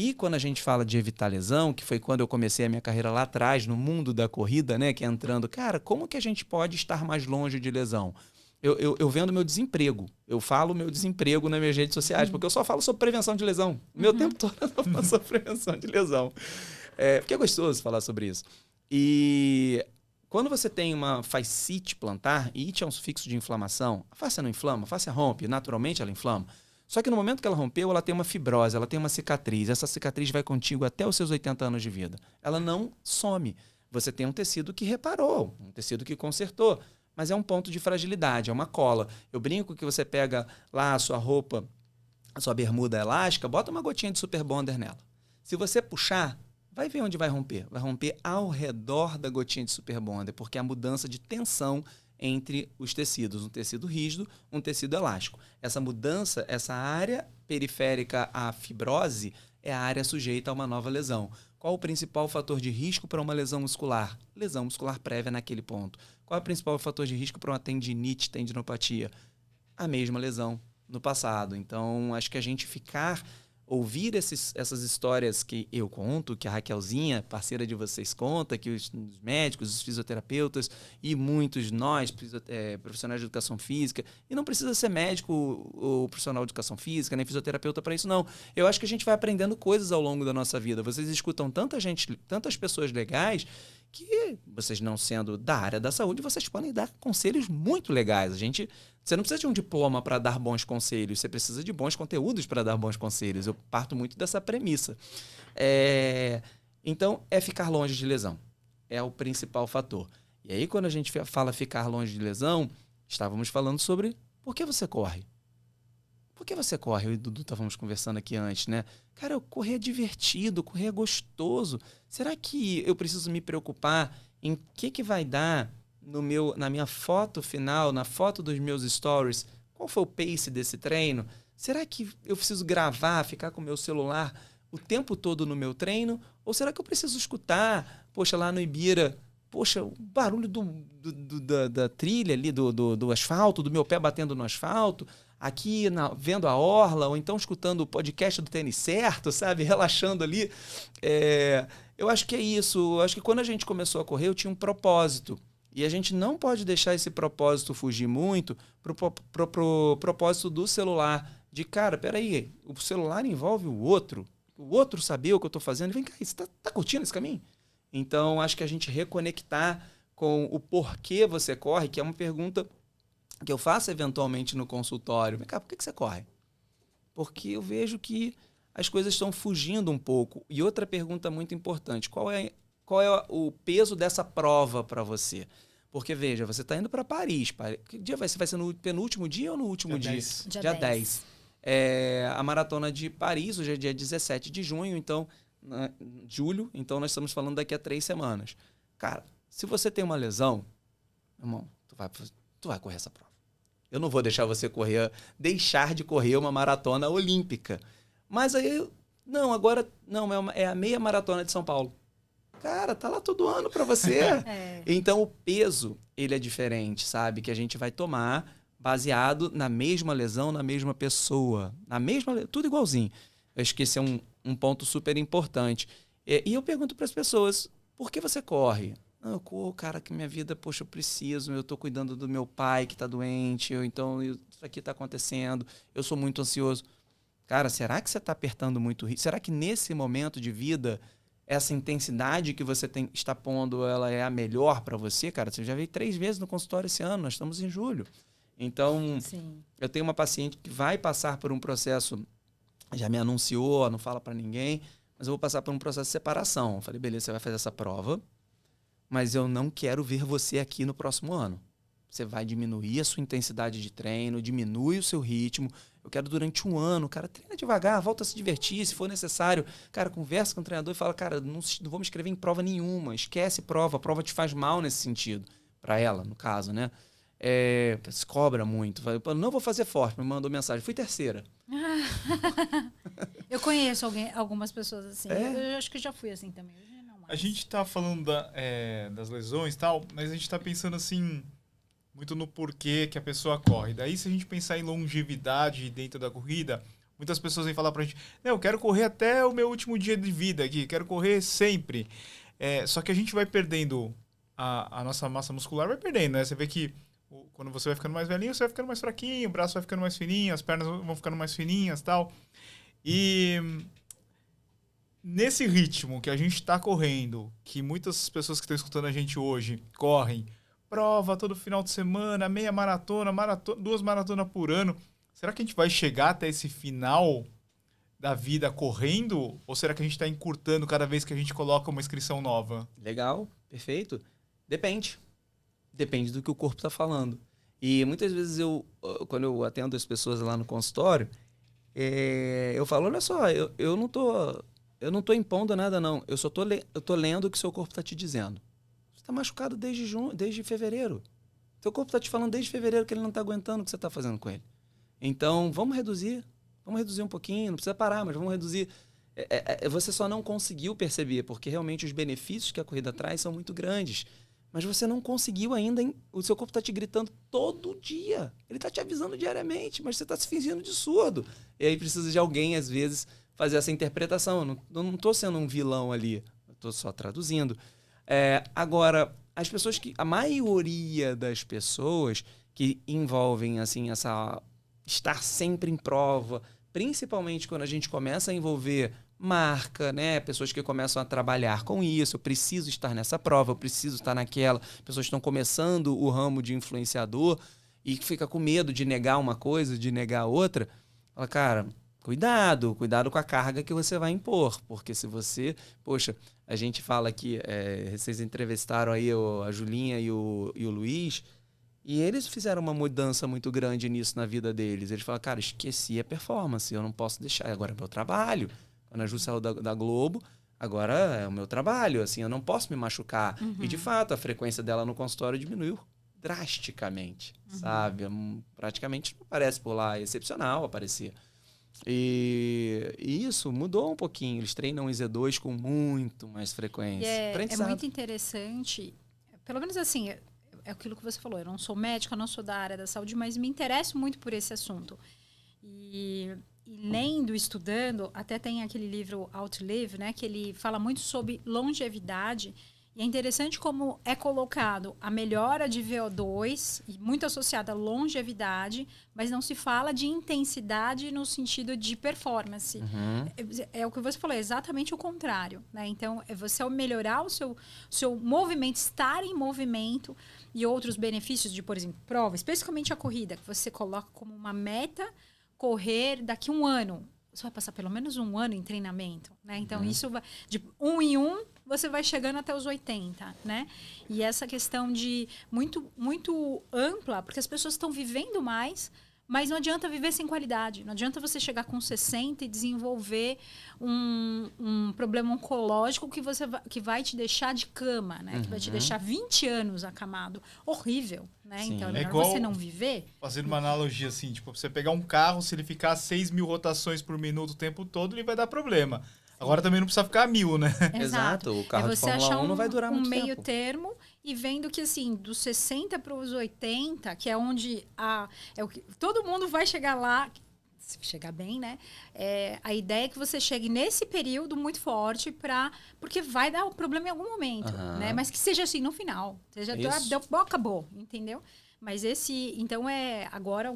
E quando a gente fala de evitar lesão, que foi quando eu comecei a minha carreira lá atrás, no mundo da corrida, né? Que é entrando, cara, como que a gente pode estar mais longe de lesão? Eu vendo meu desemprego. Eu falo meu desemprego nas minhas redes sociais, porque eu só falo sobre prevenção de lesão. O meu tempo todo eu falo sobre prevenção de lesão. Porque é gostoso falar sobre isso. E quando você tem uma fascite plantar, e it é um sufixo de inflamação, a face não inflama, a face rompe, naturalmente ela inflama. Só que no momento que ela rompeu, ela tem uma fibrose, ela tem uma cicatriz. Essa cicatriz vai contigo até os seus 80 anos de vida. Ela não some. Você tem um tecido que reparou, um tecido que consertou. Mas é um ponto de fragilidade, é uma cola. Eu brinco que você pega lá a sua roupa, a sua bermuda elástica, bota uma gotinha de Super Bonder nela. Se você puxar, vai ver onde vai romper. Vai romper ao redor da gotinha de Super Bonder, porque é a mudança de tensão entre os tecidos. Um tecido rígido, um tecido elástico. Essa mudança, essa área periférica à fibrose, é a área sujeita a uma nova lesão. Qual o principal fator de risco para uma lesão muscular? Lesão muscular prévia naquele ponto. Qual é o principal fator de risco para uma tendinite, tendinopatia? A mesma lesão no passado. Então, acho que a gente ouvir essas histórias que eu conto, que a Raquelzinha, parceira de vocês, conta, que os médicos, os fisioterapeutas e muitos de nós, profissionais de educação física, e não precisa ser médico ou profissional de educação física, nem fisioterapeuta para isso, não. Eu acho que a gente vai aprendendo coisas ao longo da nossa vida. Vocês escutam tantas pessoas legais que, vocês não sendo da área da saúde, vocês podem dar conselhos muito legais. Você não precisa de um diploma para dar bons conselhos, você precisa de bons conteúdos para dar bons conselhos. Eu parto muito dessa premissa. Então, é ficar longe de lesão. É o principal fator. E aí, quando a gente fala ficar longe de lesão, estávamos falando sobre por que você corre. Por que você corre? Eu e o Dudu estávamos conversando aqui antes, né? Cara, correr é divertido, correr é gostoso. Será que eu preciso me preocupar em que vai dar na minha foto final, na foto dos meus stories? Qual foi o pace desse treino? Será que eu preciso gravar, ficar com o meu celular o tempo todo no meu treino? Ou será que eu preciso escutar, poxa, lá no Ibira, poxa, o barulho da trilha ali, do asfalto, do meu pé batendo no asfalto, aqui vendo a orla, ou então escutando o podcast do Tênis Certo, sabe? Relaxando ali. Eu acho que é isso. Eu acho que quando a gente começou a correr, eu tinha um propósito. E a gente não pode deixar esse propósito fugir muito pro propósito do celular. De, cara, peraí, o celular envolve o outro saber o que eu estou fazendo. Vem cá, você tá curtindo esse caminho? Então, acho que a gente reconectar com o porquê você corre, que é uma pergunta que eu faço eventualmente no consultório. Vem cá, por que você corre? Porque eu vejo que as coisas estão fugindo um pouco. E outra pergunta muito importante, qual é o peso dessa prova para você? Porque, veja, você está indo para Paris. Que dia vai ser? Vai ser no penúltimo dia ou no último dia? Dia 10. A maratona de Paris, hoje é dia 17 de junho, então, julho, então nós estamos falando daqui a 3 semanas. Cara, se você tem uma lesão, irmão, tu vai correr essa prova. Eu não vou deixar você deixar de correr uma maratona olímpica. Mas aí, é a meia maratona de São Paulo. Cara, tá lá todo ano para você. Então, o peso, ele é diferente, sabe? Que a gente vai tomar baseado na mesma lesão, na mesma pessoa. Tudo igualzinho. Eu acho que esse é um ponto super importante. E eu pergunto para as pessoas, por que você corre? Não, eu corro, cara, que minha vida, poxa, eu preciso, eu tô cuidando do meu pai que tá doente, isso aqui tá acontecendo, eu sou muito ansioso. Cara, será que você tá apertando muito o ritmo? Será que nesse momento de vida, essa intensidade que você está pondo, ela é a melhor para você? Cara, você já veio 3 vezes no consultório esse ano, nós estamos em julho. Então, sim, eu tenho uma paciente que vai passar por um processo, já me anunciou, não fala para ninguém, mas eu vou passar por um processo de separação. Eu falei, beleza, você vai fazer essa prova, mas eu não quero ver você aqui no próximo ano. Você vai diminuir a sua intensidade de treino, diminui o seu ritmo. Eu quero durante 1 ano, cara, treina devagar, volta a se divertir, se for necessário. Cara, conversa com o treinador e fala, cara, não vou me inscrever em prova nenhuma, esquece prova, a prova te faz mal nesse sentido. Para ela, no caso, né? Se cobra muito. Não vou fazer forte, me mandou mensagem, fui 3ª. Eu conheço algumas pessoas assim. Eu acho que já fui assim também. A gente tá falando das lesões e tal, mas a gente tá pensando assim, muito no porquê que a pessoa corre. Daí, se a gente pensar em longevidade dentro da corrida, Muitas pessoas vêm falar pra gente, não, eu quero correr até o meu último dia de vida aqui, quero correr sempre. Só que a gente vai perdendo, a nossa massa muscular vai perdendo, né? Você vê que quando você vai ficando mais velhinho, você vai ficando mais fraquinho, o braço vai ficando mais fininho, as pernas vão ficando mais fininhas e tal. E nesse ritmo que a gente está correndo, que muitas pessoas que estão escutando a gente hoje correm, prova todo final de semana, meia maratona, 2 maratonas por ano, será que a gente vai chegar até esse final da vida correndo? Ou será que a gente está encurtando cada vez que a gente coloca uma inscrição nova? Legal, perfeito. Depende. Depende do que o corpo está falando. E muitas vezes quando eu atendo as pessoas lá no consultório, eu falo, olha só, eu não tô impondo nada, não. Eu só tô lendo o que seu corpo está te dizendo. Você está machucado desde fevereiro. Seu corpo está te falando desde fevereiro que ele não está aguentando o que você está fazendo com ele. Então, vamos reduzir um pouquinho, não precisa parar, mas vamos reduzir. Você só não conseguiu perceber, porque realmente os benefícios que a corrida traz são muito grandes. Mas você não conseguiu ainda, o seu corpo está te gritando todo dia. Ele está te avisando diariamente, mas você está se fingindo de surdo. E aí precisa de alguém, às vezes, fazer essa interpretação. Eu não estou sendo um vilão ali, eu estou só traduzindo. Agora, a maioria das pessoas que envolvem assim, essa estar sempre em prova, principalmente quando a gente começa a envolver marca, né? Pessoas que começam a trabalhar com isso, eu preciso estar nessa prova, eu preciso estar naquela. Pessoas que estão começando o ramo de influenciador e fica com medo de negar uma coisa, de negar outra. Fala, cara, cuidado com a carga que você vai impor, porque se você... Poxa, a gente fala aqui, vocês entrevistaram aí a Julinha e o Luiz, e eles fizeram uma mudança muito grande nisso na vida deles. Eles falaram, cara, esqueci a performance, eu não posso deixar, agora é meu trabalho. Quando a Ju saiu da Globo, agora é o meu trabalho, assim, eu não posso me machucar. Uhum. E, de fato, a frequência dela no consultório diminuiu drasticamente, sabe? Praticamente não aparece por lá, é excepcional aparecer. E isso mudou um pouquinho, eles treinam em Z2 com muito mais frequência. É muito interessante, pelo menos assim, é aquilo que você falou, eu não sou médica, eu não sou da área da saúde, mas me interesso muito por esse assunto. E lendo, estudando, até tem aquele livro Outlive, né, que ele fala muito sobre longevidade. E é interessante como é colocado a melhora de VO2, muito associada à longevidade, mas não se fala de intensidade no sentido de performance. Uhum. É o que você falou, é exatamente o contrário, né? Então, é você melhorar o seu movimento, estar em movimento e outros benefícios de, por exemplo, prova, especificamente a corrida, que você coloca como uma meta correr daqui a 1 ano. Você vai passar pelo menos 1 ano em treinamento, né? Então, isso vai... De 1 em 1, você vai chegando até os 80, né? E essa questão de muito, muito ampla, porque as pessoas estão vivendo mais, mas não adianta viver sem qualidade. Não adianta você chegar com 60 e desenvolver um problema oncológico que vai te deixar de cama, né? Uhum. Que vai te deixar 20 anos acamado. Horrível, né? Sim. Então, é melhor você não viver. Fazendo uma analogia assim, tipo, você pegar um carro, se ele ficar 6.000 rotações por minuto o tempo todo, ele vai dar problema. Agora também não precisa ficar 1.000, né? Exato. O carro de Fórmula 1 não vai durar muito tempo. Um meio termo e vendo que, assim, dos 60 para os 80, que é onde todo mundo vai chegar lá, se chegar bem, né? A ideia é que você chegue nesse período muito forte porque vai dar um problema em algum momento, né? Mas que seja assim no final. Seja acabou, entendeu? Mas então agora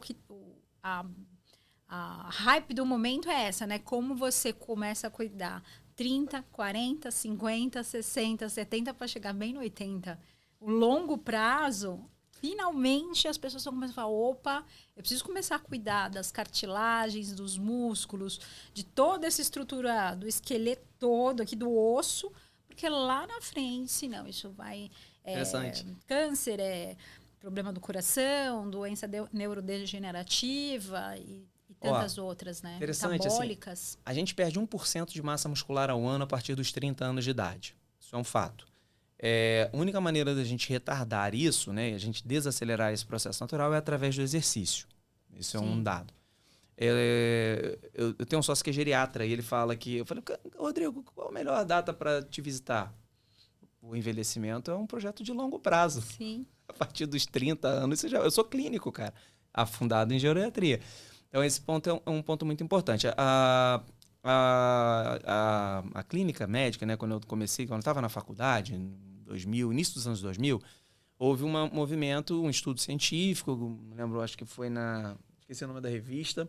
a hype do momento é essa, né? Como você começa a cuidar 30, 40, 50, 60, 70 para chegar bem no 80. O longo prazo, finalmente as pessoas vão começar a falar, opa, eu preciso começar a cuidar das cartilagens, dos músculos, de toda essa estrutura do esqueleto todo aqui, do osso, porque lá na frente, senão isso vai... câncer, problema do coração, doença neurodegenerativa e tantas outras, né? Metabólicas. Assim, a gente perde 1% de massa muscular ao ano a partir dos 30 anos de idade. Isso é um fato. A única maneira da gente retardar isso, né, a gente desacelerar esse processo natural é através do exercício. Isso é um dado. Eu tenho um sócio que é geriatra e ele fala que... Eu falei, Rodrigo, qual a melhor data para te visitar? O envelhecimento é um projeto de longo prazo. Sim. A partir dos 30 anos, eu sou clínico, cara, afundado em geriatria. Então, esse ponto é um ponto muito importante. A clínica médica, né, quando eu estava na faculdade, em 2000, início dos anos 2000, houve um movimento, um estudo científico, não lembro, acho que foi esqueci o nome da revista,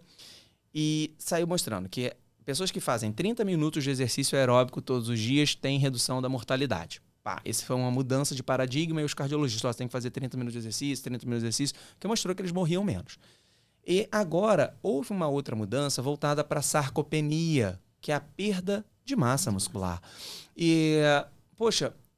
e saiu mostrando que pessoas que fazem 30 minutos de exercício aeróbico todos os dias têm redução da mortalidade. Esse foi uma mudança de paradigma e os cardiologistas têm que fazer 30 minutos de exercício, 30 minutos de exercício, que mostrou que eles morriam menos. E agora, houve uma outra mudança voltada para a sarcopenia, que é a perda de massa muscular. E,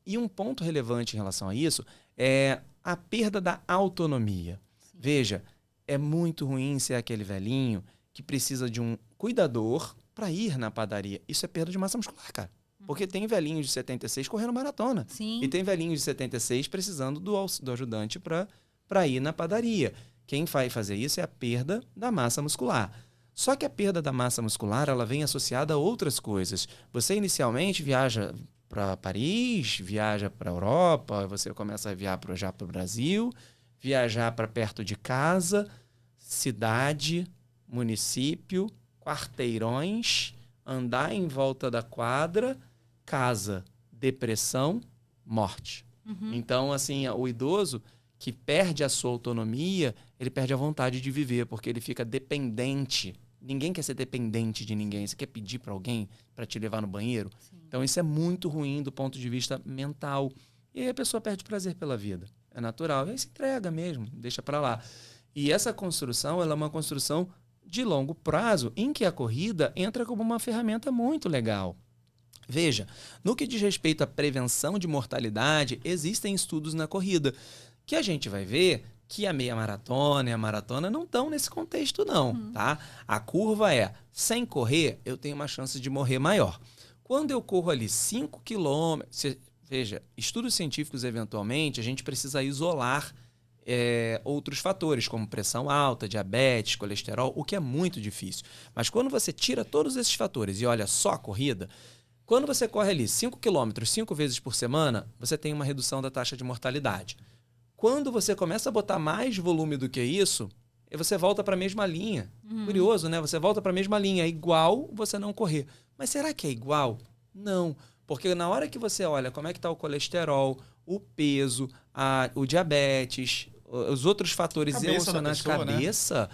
e um ponto relevante em relação a isso é a perda da autonomia. Sim. Veja, é muito ruim ser aquele velhinho que precisa de um cuidador para ir na padaria. Isso é perda de massa muscular, cara. Porque tem velhinhos de 76 correndo maratona. Sim. E tem velhinhos de 76 precisando do ajudante para ir na padaria. Quem vai fazer isso é a perda da massa muscular. Só que a perda da massa muscular ela vem associada a outras coisas. Você inicialmente viaja para Paris, viaja para a Europa, você começa a viajar para o Brasil, viajar para perto de casa, cidade, município, quarteirões, andar em volta da quadra, casa, depressão, morte. Uhum. Então, assim, o idoso que perde a sua autonomia, ele perde a vontade de viver, porque ele fica dependente. Ninguém quer ser dependente de ninguém. Você quer pedir para alguém para te levar no banheiro? Sim. Então, isso é muito ruim do ponto de vista mental. E aí a pessoa perde prazer pela vida. É natural. E aí se entrega mesmo, deixa para lá. E essa construção, ela é uma construção de longo prazo, em que a corrida entra como uma ferramenta muito legal. Veja, no que diz respeito à prevenção de mortalidade, existem estudos na corrida, que a gente vai ver que a meia maratona e a maratona não estão nesse contexto não, tá? A curva é, sem correr, eu tenho uma chance de morrer maior. Quando eu corro ali 5 quilômetros, veja, estudos científicos eventualmente, a gente precisa isolar outros fatores, como pressão alta, diabetes, colesterol, o que é muito difícil. Mas quando você tira todos esses fatores e olha só a corrida, quando você corre ali 5 quilômetros 5 vezes por semana, você tem uma redução da taxa de mortalidade. Quando você começa a botar mais volume do que isso, você volta para a mesma linha. Curioso, né? Você volta para a mesma linha. É igual você não correr. Mas será que é igual? Não. Porque na hora que você olha como é que está o colesterol, o peso, o diabetes, os outros fatores emocionais, cabeça,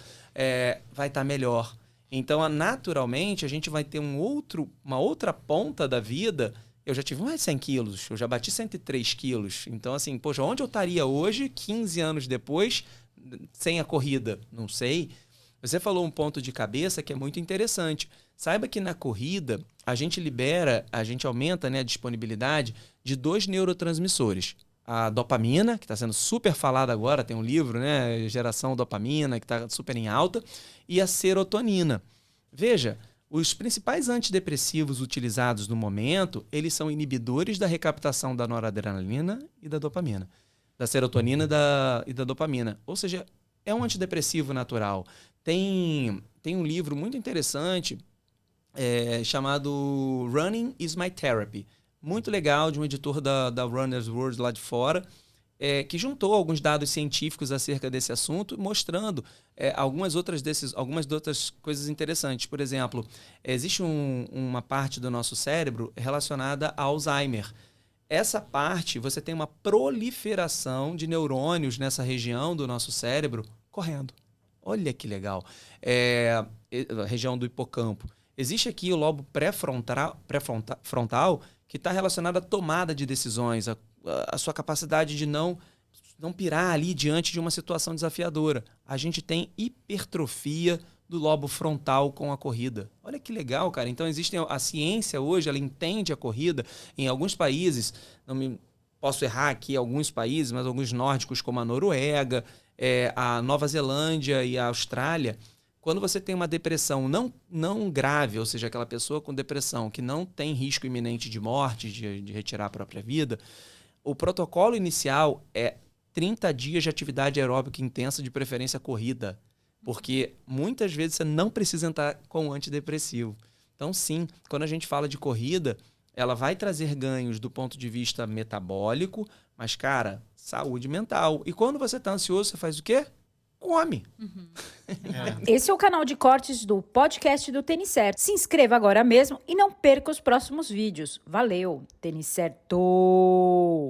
vai estar melhor. Então, naturalmente, a gente vai ter uma outra ponta da vida. Eu já tive mais de 100 quilos, eu já bati 103 quilos. Então, assim, poxa, onde eu estaria hoje, 15 anos depois, sem a corrida? Não sei. Você falou um ponto de cabeça que é muito interessante. Saiba que na corrida, a gente aumenta, né, a disponibilidade de 2 neurotransmissores. A dopamina, que está sendo super falada agora, tem um livro, né, Geração Dopamina, que está super em alta, e a serotonina. Veja, os principais antidepressivos utilizados no momento, eles são inibidores da recaptação da noradrenalina e da dopamina, da serotonina e da dopamina. Ou seja, é um antidepressivo natural. Tem um livro muito interessante chamado Running is My Therapy. Muito legal, de um editor da Runner's World lá de fora, que juntou alguns dados científicos acerca desse assunto, mostrando algumas outras coisas interessantes. Por exemplo, existe uma parte do nosso cérebro relacionada a Alzheimer. Essa parte, você tem uma proliferação de neurônios nessa região do nosso cérebro correndo. Olha que legal. A região do hipocampo. Existe aqui o lobo pré-frontal que está relacionado à tomada de decisões, a sua capacidade de não pirar ali diante de uma situação desafiadora. A gente tem hipertrofia do lobo frontal com a corrida. Olha que legal, cara. Então, a ciência hoje, ela entende a corrida em alguns países, posso errar aqui alguns países, mas alguns nórdicos como a Noruega, a Nova Zelândia e a Austrália. Quando você tem uma depressão não grave, ou seja, aquela pessoa com depressão que não tem risco iminente de morte, de retirar a própria vida, o protocolo inicial é 30 dias de atividade aeróbica intensa, de preferência corrida, porque muitas vezes você não precisa entrar com antidepressivo. Então, sim, quando a gente fala de corrida, ela vai trazer ganhos do ponto de vista metabólico, mas, cara, saúde mental. E quando você está ansioso, você faz o quê? come. Esse é o canal de cortes do podcast do Tênis Certo. Se inscreva agora mesmo e não perca os próximos vídeos. Valeu, Tênis Certo!